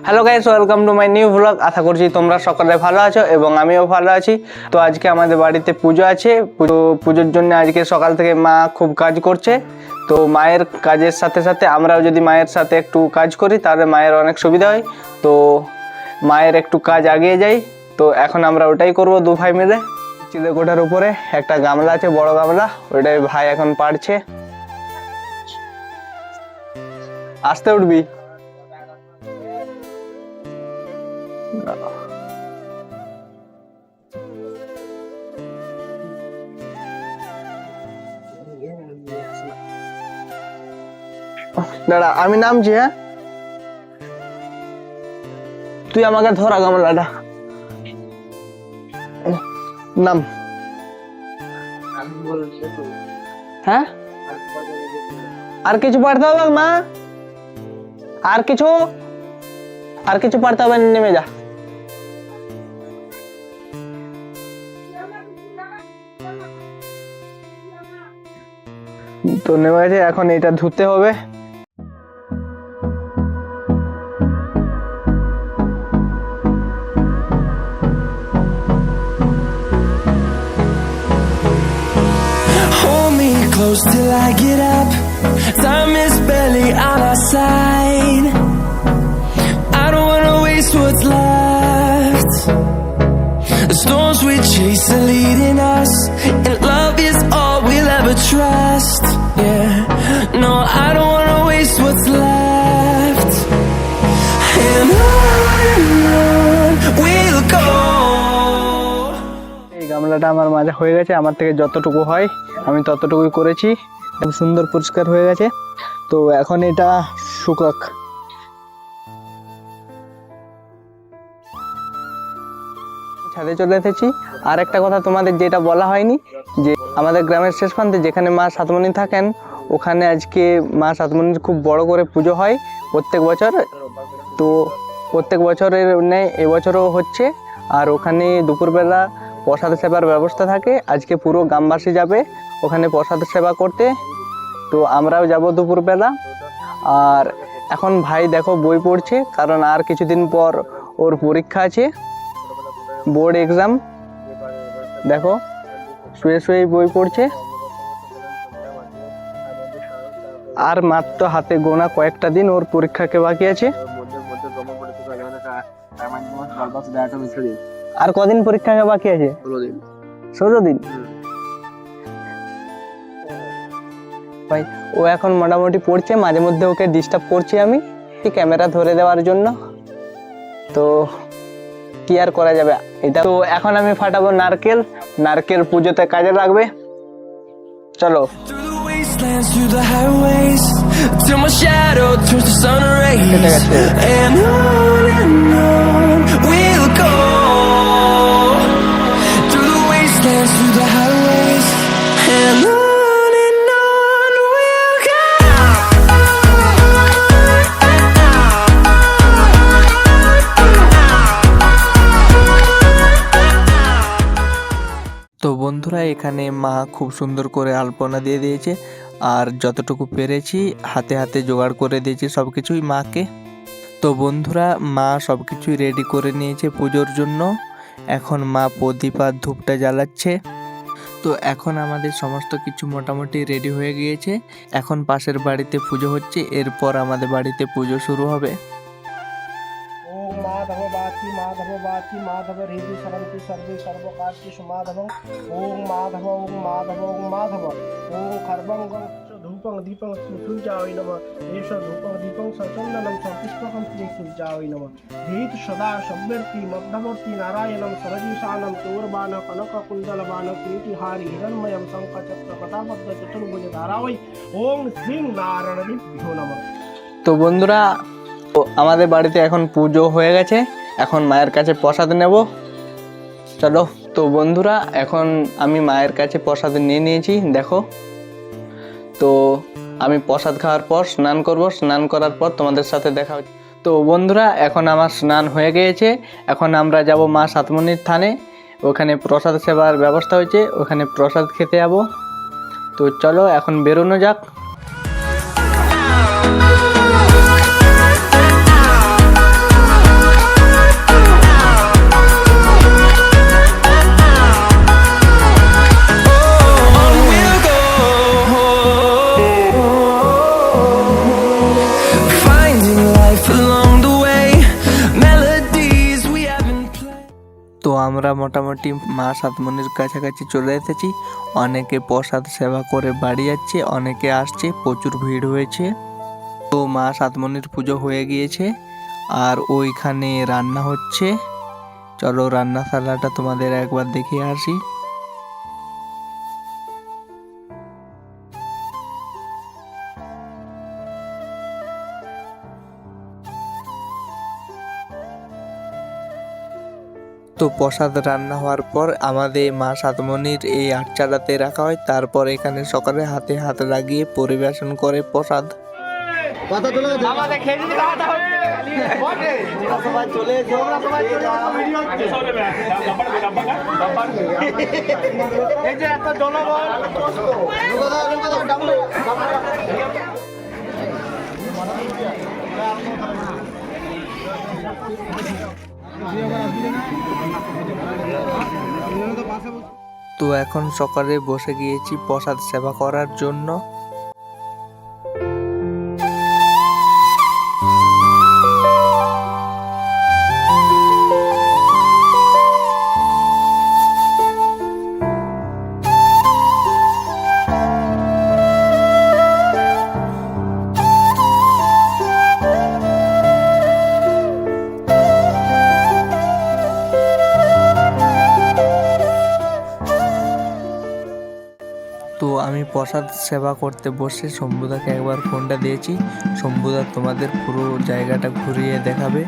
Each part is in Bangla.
Hello guys, welcome to my new blog. আশা করছি তোমরা সকলে ভালো আছো এবং আমিও ভালো আছি। তো আজকে আমাদের বাড়িতে পুজো আছে। পুজোর জন্য আজকে সকাল থেকে মা খুব কাজ করছে। তো মায়ের কাজের সাথে সাথে আমরাও যদি মায়ের সাথে একটু কাজ করি তাহলে মায়ের অনেক সুবিধা হয়। তো মায়ের একটু কাজ এগিয়ে যাই। তো এখন আমরা ওটাই করব দু ভাই মিলে। চিলেকোঠার উপরে একটা গামলা আছে, বড় গামলা, ওইটাই ভাই এখন পাড়ছে। আসতে উঠবি। দাঁড়া, আমি নামছি। হ্যাঁ, তুই আমাকে ধরা গামলাটা নাম। হ্যাঁ, আর কিছু পড়তে হবে মা? আর কিছু পড়তে হবে, নেমে যা। তো নেমে গেছে, এখন এটা ধুতে হবে। Close till I get up. Time is barely on our side. I don't wanna waste what's left. The storms we chase are leading us, and love is all we'll ever trust. Yeah, no, I don't wanna waste what's left. And on we'll go. এই গামলাটা আমার মাজা হয়ে গেছে। আমার থেকে যতটুকু হয় আমি ততটুকুই করেছি। খুব সুন্দর পরিষ্কার হয়ে গেছে। তো এখন এটা শুকাক। ছাদে চলে এসেছি। আর একটা কথা তোমাদের যেটা বলা হয়নি, যে আমাদের গ্রামের শেষ প্রান্তে যেখানে মা সাতমণি থাকেন, ওখানে আজকে মা সাতমণির খুব বড় করে পুজো হয় প্রত্যেক বছর। তো প্রত্যেক বছরের নেই এবছরও হচ্ছে। আর ওখানে দুপুরবেলা প্রসাদ সেবার ব্যবস্থা থাকে। আজকে পুরো গ্রামবাসী যাবে ওখানে প্রসাদ সেবা করতে। তো আমরাও যাব দুপুরবেলা। আর এখন ভাই দেখো বই পড়ছে, কারণ আর কিছুদিন পর ওর পরীক্ষা আছে, বোর্ড এক্সাম। দেখো শুয়ে শুয়ে বই পড়ছে। আর মাত্র হাতে গোনা কয়েকটা দিন ওর পরীক্ষাকে বাকি আছে। আর কদিন পরীক্ষাকে বাকি আছে? 16 দিন। ভাই ও এখন মোটামুটি পড়ছে, মাঝে মধ্যে ওকে ডিস্টার্ব করছি আমি ক্যামেরা ধরে দেওয়ার জন্য। তো কি আর করা যাবে এটা। তো এখন আমি ফাটাবো নারকেল পুজোতে কাজে লাগবে। চলো। Through the highways till my shadow turns to sun rays, and on we'll go. Through the wastelands, through the highways, and on we'll go. তো বন্ধুরা, এখানে মা খুব সুন্দর করে আলপনা দিয়ে দিয়েছে। আর যতটুকু পেরেছি হাতে হাতে জোগাড় করে দিয়েছি সব কিছুই মাকে। তো বন্ধুরা, মা সব কিছুই রেডি করে নিয়েছে পুজোর জন্য। এখন মা প্রদীপ আর ধূপটা জ্বালাচ্ছে। তো এখন আমাদের সমস্ত কিছু মোটামুটি রেডি হয়ে গিয়েছে। এখন পাশের বাড়িতে পুজো হচ্ছে, এরপর আমাদের বাড়িতে পুজো শুরু হবে। माधव बाची माधव हृदय सरंति सर्वे सर्वकार्येषु माधवं। ओम माधव ओम खर्वं धूपं दीपं सूर्याय नमः। एष धूपं दीपं सचन्दनं सपुष्पकं सूर्याय नमः। धीत सदा शब्दर्ति मध्यवर्ति नारायणं सरजीशानं तोरबाण कनककुण्डलबाण कीर्तिहारि हिरण्मयं शङ्खचक्र कटाबद्ध चतुर्भुज धारावै। ओम श्रीं नारायणेभ्यो नमः। তো বন্ধুরা, আমাদের বাড়িতে এখন পুজো হয়ে গেছে। এখন মায়ের কাছে প্রসাদ নেব। চলো। তো বন্ধুরা, এখন আমি মায়ের কাছে প্রসাদ নিয়ে নিয়েছি, দেখো। তো আমি প্রসাদ খাওয়ার পর স্নান করব। স্নান করার পর তোমাদের সাথে দেখা হচ্ছে। তো বন্ধুরা, এখন আমার স্নান হয়ে গিয়েছে। এখন আমরা যাব মা সাতমণির থানে। ওখানে প্রসাদ সেবার ব্যবস্থা হয়েছে, ওখানে প্রসাদ খেতে যাব। তো চলো এখন বেরোনো যাক। আমরা মোটামুটি মা সাতমনির কাছাকাছি চলে এসেছি। অনেকে প্রসাদ সেবা করে বাড়ি যাচ্ছে, অনেকে আসছে, প্রচুর ভিড় হয়েছে। তো মা সাতমনির পুজো হয়ে গিয়েছে আর ওইখানে রান্না হচ্ছে। চলো রান্নাশালাটা তোমাদের একবার দেখে আসি। তো প্রসাদ রান্না হওয়ার পর আমাদের মা সাতমনির এই আটচালাতে রাখা হয়, তারপর এখানে সকালে হাতে হাত লাগিয়ে পরিবেশন করে প্রসাদ। তো এখন সকালে বসে গিয়েছি প্রসাদ সেবা করার জন্য। তো আমি প্রসাদ সেবা করতে বসে শম্ভুদাকে একবার ফোনটা দিয়েছি। শম্ভুদা তোমাদের পুরো জায়গাটা ঘুরিয়ে দেখাবে।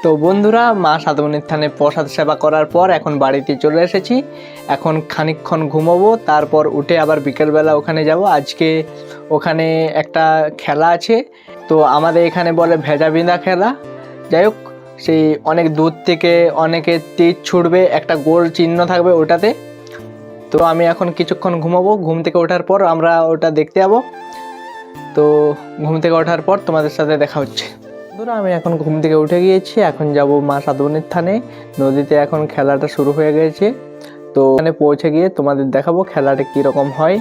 তো বন্ধুরা, মা সাতমনির থানে প্রসাদ সেবা করার পর এখন বাড়িতে চলে এসেছি। এখন খানিকক্ষণ ঘুমাবো, তারপর উঠে আবার বিকেলবেলা ওখানে যাব। আজকে ওখানে একটা খেলা আছে, তো আমাদের এখানে বলে ভেজা বিঁধা খেলা। যাই হোক, সেই অনেক দূর থেকে অনেকে তীর ছুটবে, একটা গোল চিহ্ন থাকবে ওটাতে। তো আমি এখন কিছুক্ষণ ঘুমাবো, ঘুম থেকে ওঠার পর আমরা ওটা দেখতে যাবো। তো ঘুম থেকে ওঠার পর তোমাদের সাথে দেখা হচ্ছে। বন্ধুরা, আমি এখন ঘুম থেকে উঠে গিয়েছি, এখন যাব মা সাতমনির থানে। নদীতে এখন খেলাটা শুরু হয়ে গেছে, তো ওখানে পৌঁছে গিয়ে তোমাদের দেখাবো খেলাটা কীরকম হয়।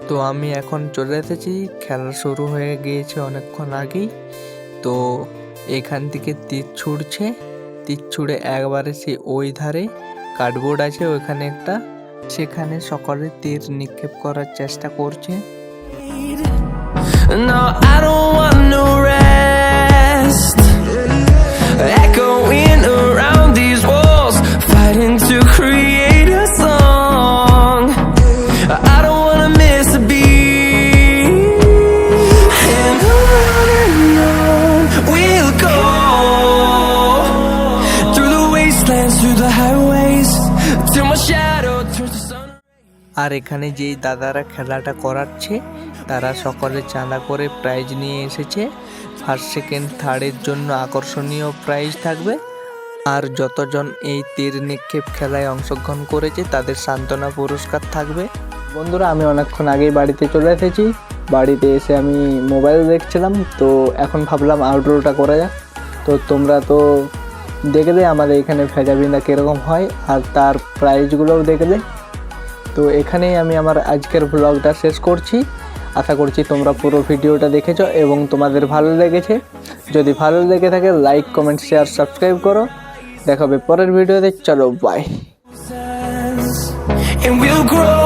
তো আমি এখন চলে এসেছি, খেলা শুরু হয়ে গিয়েছে অনেকক্ষণ আগেই। তো এখান থেকে তীর ছুটছে, তীর ছুড়ে একবারে সে ওই ধারে কার্ডবোর্ড আছে ওইখানে একটা, সেখানে সকলে তীর নিক্ষেপ করার চেষ্টা করছে। No, I don't want no rest. Echoing around these walls, fighting আর এখানে যেই দাদারা খেলাটা করাচ্ছে তারা সকলে চাঁদা করে প্রাইজ নিয়ে এসেছে। ফার্স্ট সেকেন্ড থার্ডের জন্য আকর্ষণীয় প্রাইজ থাকবে। আর যতজন এই তীর নিক্ষেপ খেলায় অংশগ্রহণ করেছে তাদের সান্ত্বনা পুরস্কার থাকবে। বন্ধুরা, আমি অনেকক্ষণ আগেই বাড়িতে চলে এসেছি। বাড়িতে এসে আমি মোবাইল দেখছিলাম, তো এখন ভাবলাম আউটডোরটা করা যাক। তো তোমরা তো দেখলে আমাদের এখানে ভেজাবিন্দা কীরকম হয় আর তার প্রাইজগুলোও দেখলে। তো এখানেই আমি আমার আজকের ব্লগটা শেষ করছি। আশা করছি তোমরা পুরো ভিডিওটা দেখেছো এবং তোমাদের ভালো লেগেছে। যদি ভালো লেগে থাকে লাইক, কমেন্ট, শেয়ার, সাবস্ক্রাইব করো। দেখা হবে পরের ভিডিওতে। চলো বাই। And we'll grow